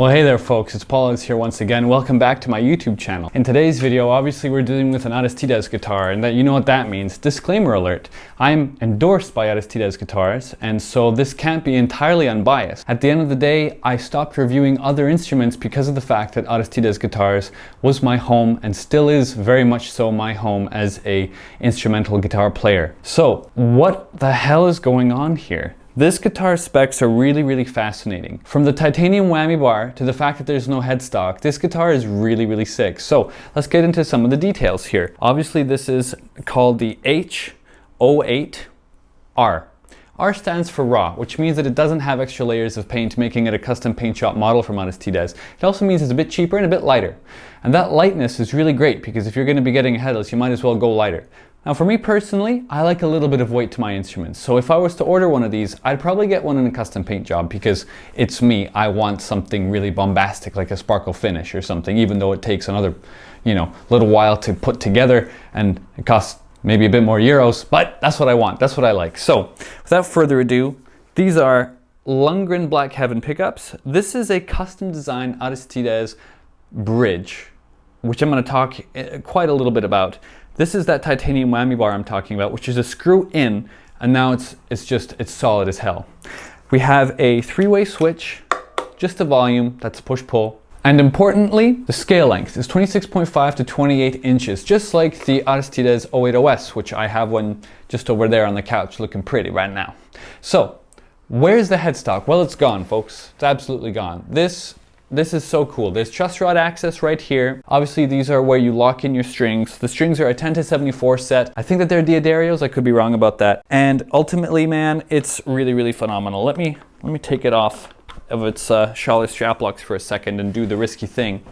Well, hey there folks, it's Paul here once again. Welcome back to my YouTube channel. In today's video, obviously we're dealing with an Aristides guitar, and that you know what that means. Disclaimer alert, I'm endorsed by Aristides guitars, and so this can't be entirely unbiased. At the end of the day, I stopped reviewing other instruments because of the fact that Aristides guitars was my home and still is very much so my home as a instrumental guitar player. So, what the hell is going on here? This guitar specs are really fascinating. From the titanium whammy bar to the fact that there's no headstock, this guitar is really sick. So let's get into some of the details here. Obviously this is called the H08R. R stands for raw, which means that it doesn't have extra layers of paint, making it a custom paint shop model from Aristides. It also means it's a bit cheaper and a bit lighter. And that lightness is really great because if you're going to be getting a headless, you might as well go lighter. Now for me personally, I like a little bit of weight to my instruments. So if I was to order one of these, I'd probably get one in a custom paint job because it's me. I want something really bombastic like a sparkle finish or something, even though it takes another, little while to put together and it costs maybe a bit more euros, but that's what I want. That's what I like. So without further ado, these are Lundgren Black Heaven pickups. This is a custom designed Aristides bridge, which I'm going to talk quite a little bit about. This is that titanium whammy bar I'm talking about, which is a screw in, and now it's solid as hell. We have a three-way switch, just a volume, that's push-pull. And importantly, the scale length is 26.5 to 28 inches, just like the Aristides 080S, which I have one just over there on the couch looking pretty right now. So, where's the headstock? Well, it's gone, folks. It's absolutely gone. This is so cool. There's truss rod access right here. Obviously, these are where you lock in your strings. The strings are a 10 to 74 set. I think that they're Diodarios. I could be wrong about that. And ultimately, man, it's really phenomenal. Let me take it off of its Scholler strap locks for a second and do the risky thing.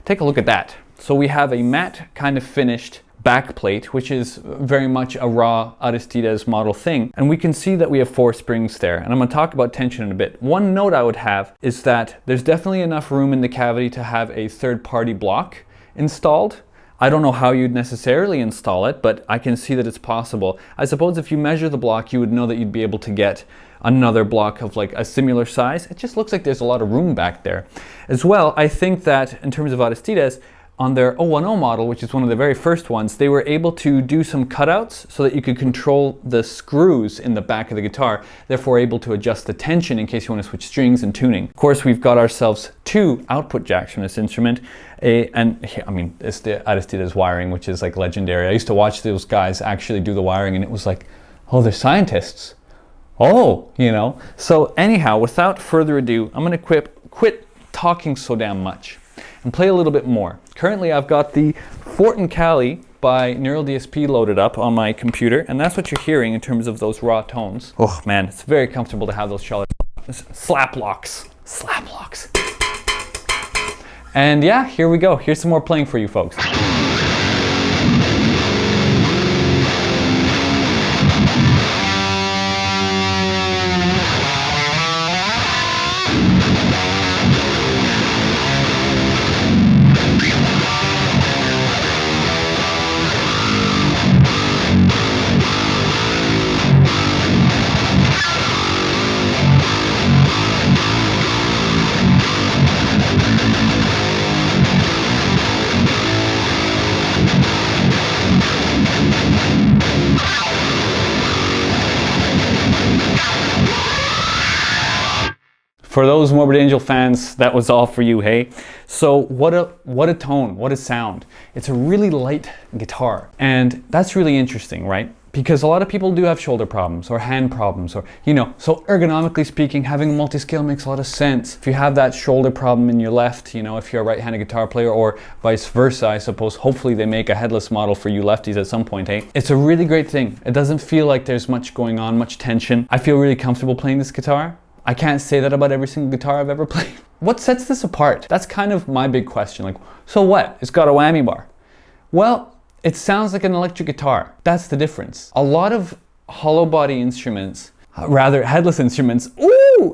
Take a look at that. So we have a matte kind of finished back plate, which is very much a raw Aristides model thing. And we can see that we have 4 springs there. And I'm going to talk about tension in a bit. One note I would have is that there's definitely enough room in the cavity to have a third-party block installed. I don't know how you'd necessarily install it, but I can see that it's possible. I suppose if you measure the block, you would know that you'd be able to get another block of like a similar size. It just looks like there's a lot of room back there. As well, I think that in terms of Aristides, on their 010 model, which is one of the very first ones, they were able to do some cutouts so that you could control the screws in the back of the guitar, therefore able to adjust the tension in case you want to switch strings and tuning. Of course, we've got ourselves 2 output jacks from this instrument, it's the Aristides wiring, which is like legendary. I used to watch those guys actually do the wiring and it was like, oh, they're scientists. Oh, So anyhow, without further ado, I'm going to quit talking so damn much and play a little bit more. Currently I've got the Fortin Cali by Neural DSP loaded up on my computer, and that's what you're hearing in terms of those raw tones. Oh man, it's very comfortable to have those slap locks. And yeah, here we go. Here's some more playing for you folks. For those Morbid Angel fans, that was all for you, hey? So what a tone, what a sound. It's a really light guitar, and that's really interesting, right? Because a lot of people do have shoulder problems or hand problems, or so ergonomically speaking, having a multi-scale makes a lot of sense. If you have that shoulder problem in your left, if you're a right-handed guitar player, or vice versa, I suppose, hopefully they make a headless model for you lefties at some point, hey? It's a really great thing. It doesn't feel like there's much going on, much tension. I feel really comfortable playing this guitar. I can't say that about every single guitar I've ever played. What sets this apart? That's kind of my big question. Like, so what? It's got a whammy bar. Well, it sounds like an electric guitar. That's the difference. A lot of hollow body instruments, rather headless instruments,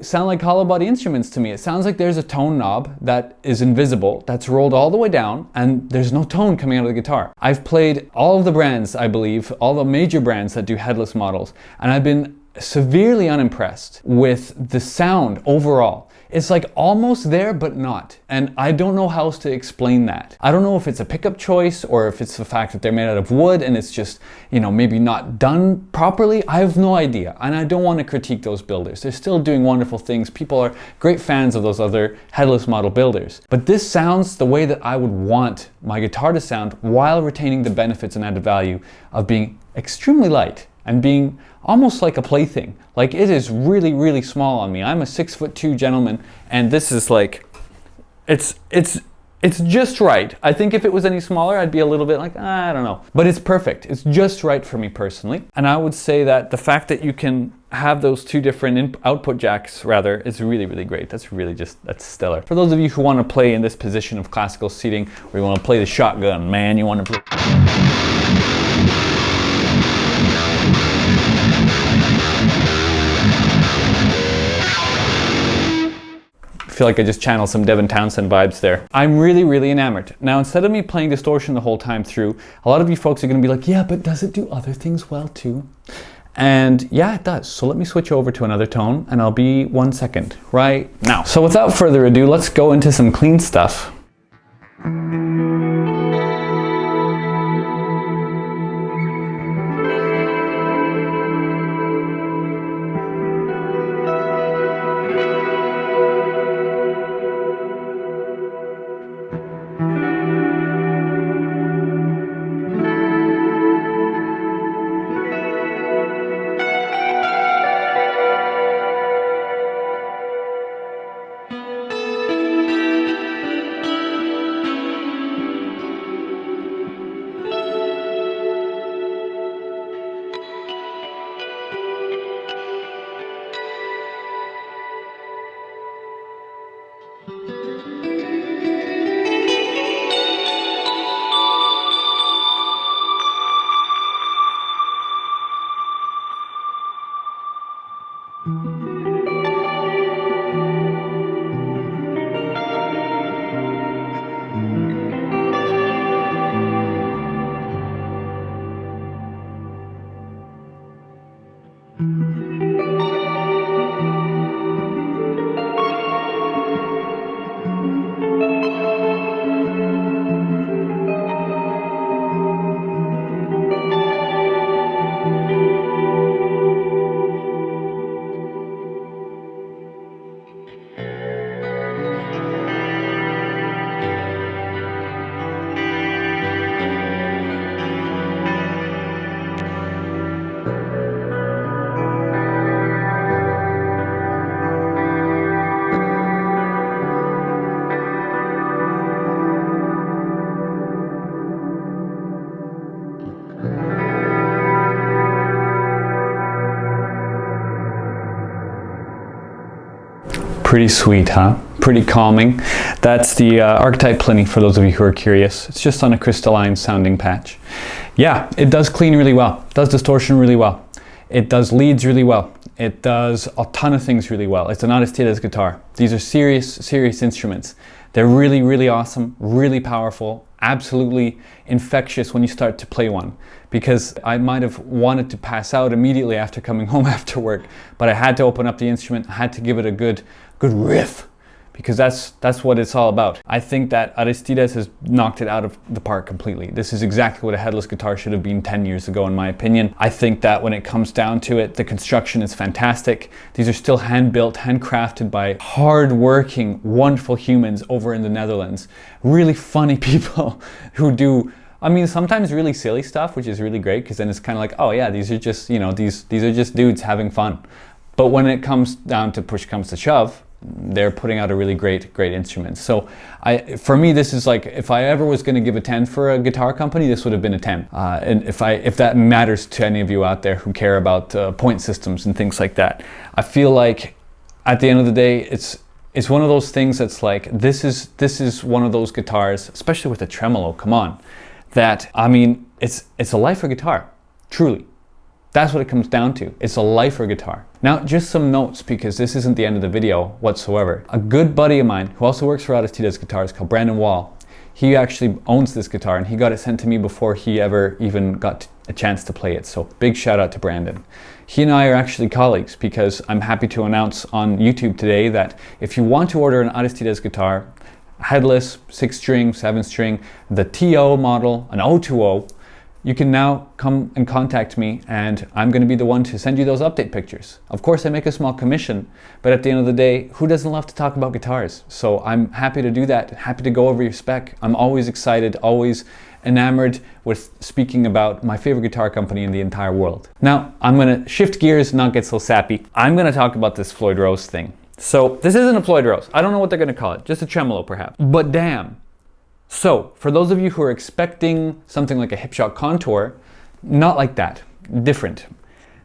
sound like hollow body instruments to me. It sounds like there's a tone knob that is invisible, that's rolled all the way down, and there's no tone coming out of the guitar. I've played all of the brands, I believe, all the major brands that do headless models, and I've been severely unimpressed with the sound overall. It's like almost there, but not. And I don't know how else to explain that. I don't know if it's a pickup choice or if it's the fact that they're made out of wood and it's just, you know, maybe not done properly. I have no idea. And I don't want to critique those builders. They're still doing wonderful things. People are great fans of those other headless model builders. But this sounds the way that I would want my guitar to sound while retaining the benefits and added value of being extremely light and being almost like a plaything. Like, it is really, really small on me. I'm a 6'2" gentleman, and this is like, it's just right. I think if it was any smaller, I'd be a little bit like, I don't know. But it's perfect. It's just right for me personally. And I would say that the fact that you can have those two different output jacks rather is really, really great. That's really that's stellar. For those of you who want to play in this position of classical seating, where you want to play the shotgun, man, you want to play. I feel like I just channeled some Devin Townsend vibes there. I'm really, really enamored. Now, instead of me playing distortion the whole time through, a lot of you folks are going to be like, yeah, but does it do other things well too? And yeah, it does. So let me switch over to another tone, and I'll be 1 second right now. So without further ado, let's go into some clean stuff. Pretty sweet, huh? Pretty calming. That's the Archetype Pliny, for those of you who are curious. It's just on a crystalline sounding patch. Yeah, it does clean really well. It does distortion really well. It does leads really well. It does a ton of things really well. It's an Aristides guitar. These are serious instruments. They're really, really awesome, really powerful, absolutely infectious when you start to play one. Because I might have wanted to pass out immediately after coming home after work, but I had to open up the instrument, I had to give it a good riff, because that's what it's all about. I think that Aristides has knocked it out of the park completely. This is exactly what a headless guitar should have been 10 years ago, in my opinion. I think that when it comes down to it, the construction is fantastic. These are still hand-built, handcrafted by hard-working, wonderful humans over in the Netherlands. Really funny people who do, I mean, sometimes really silly stuff, which is really great, because then it's kind of like, oh yeah, these are just, you know, these are just dudes having fun. But when it comes down to push comes to shove, they're putting out a really great instrument. So for me, this is like, if I ever was going to give a 10 for a guitar company, this would have been a 10. And if that matters to any of you out there who care about point systems and things like that, I feel like at the end of the day, it's one of those things that's like, this is one of those guitars, especially with a tremolo, come on, that, I mean, it's a lifer guitar, truly. That's what it comes down to. It's a lifer guitar. Now, just some notes, because this isn't the end of the video whatsoever. A good buddy of mine who also works for Aristides Guitars, called Brandon Wall, he actually owns this guitar, and he got it sent to me before he ever even got a chance to play it. So big shout out to Brandon. He and I are actually colleagues because I'm happy to announce on YouTube today that if you want to order an Aristides guitar, headless, 6-string, 7-string, the TO model, an 020, you can now come and contact me, and I'm going to be the one to send you those update pictures. Of course, I make a small commission, but at the end of the day, who doesn't love to talk about guitars? So I'm happy to do that, happy to go over your spec. I'm always excited, always enamored with speaking about my favorite guitar company in the entire world. Now, I'm going to shift gears, not get so sappy. I'm going to talk about this Floyd Rose thing. So this isn't a Floyd Rose. I don't know what they're going to call it, just a tremolo perhaps. But damn. So, for those of you who are expecting something like a Hipshot Contour, not like that, different.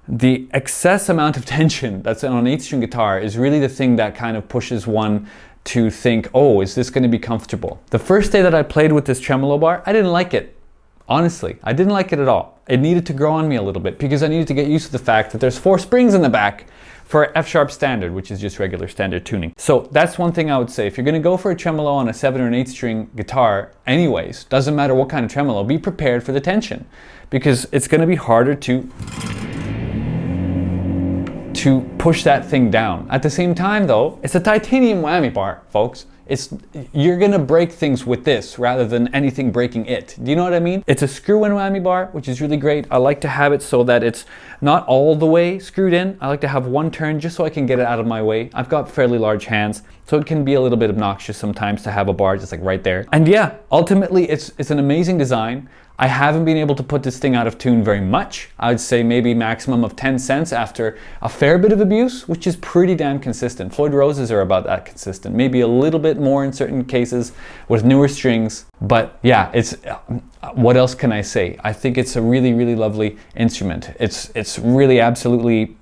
The excess amount of tension that's on an 8-string guitar is really the thing that kind of pushes one to think, oh, is this going to be comfortable? The first day that I played with this tremolo bar, I didn't like it. Honestly, I didn't like it at all. It needed to grow on me a little bit because I needed to get used to the fact that there's 4 springs in the back for F-sharp standard, which is just regular standard tuning. So that's one thing I would say. If you're going to go for a tremolo on a 7 or an 8-string guitar anyways, doesn't matter what kind of tremolo, be prepared for the tension because it's going to be harder to push that thing down. At the same time though, it's a titanium whammy bar, folks. You're gonna break things with this rather than anything breaking it. Do you know what I mean? It's a screw-in whammy bar, which is really great. I like to have it so that it's not all the way screwed in. I like to have one turn just so I can get it out of my way. I've got fairly large hands, so it can be a little bit obnoxious sometimes to have a bar just like right there. And yeah, ultimately it's an amazing design. I haven't been able to put this thing out of tune very much. I would say maybe maximum of 10 cents after a fair bit of abuse, which is pretty damn consistent. Floyd Roses are about that consistent. Maybe a little bit more in certain cases with newer strings. But yeah, what else can I say? I think it's a really, really lovely instrument. It's really absolutely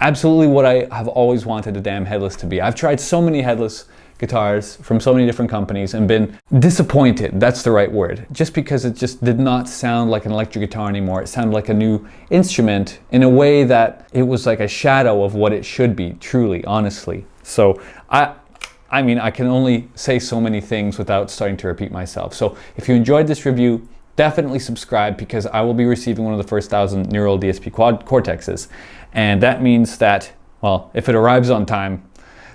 what I have always wanted a damn headless to be. I've tried so many headless guitars from so many different companies and been disappointed, that's the right word, just because it just did not sound like an electric guitar anymore. It sounded like a new instrument in a way that it was like a shadow of what it should be, truly, honestly. So I mean, I can only say so many things without starting to repeat myself. So if you enjoyed this review, definitely subscribe because I will be receiving one of the first 1,000 Neural DSP Quad Cortexes. And that means that, well, if it arrives on time,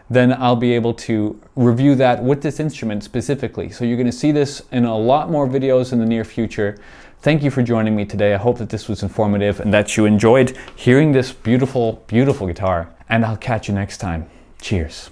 then I'll be able to review that with this instrument specifically. So you're going to see this in a lot more videos in the near future. Thank you for joining me today. I hope that this was informative and that you enjoyed hearing this beautiful, beautiful guitar. And I'll catch you next time. Cheers.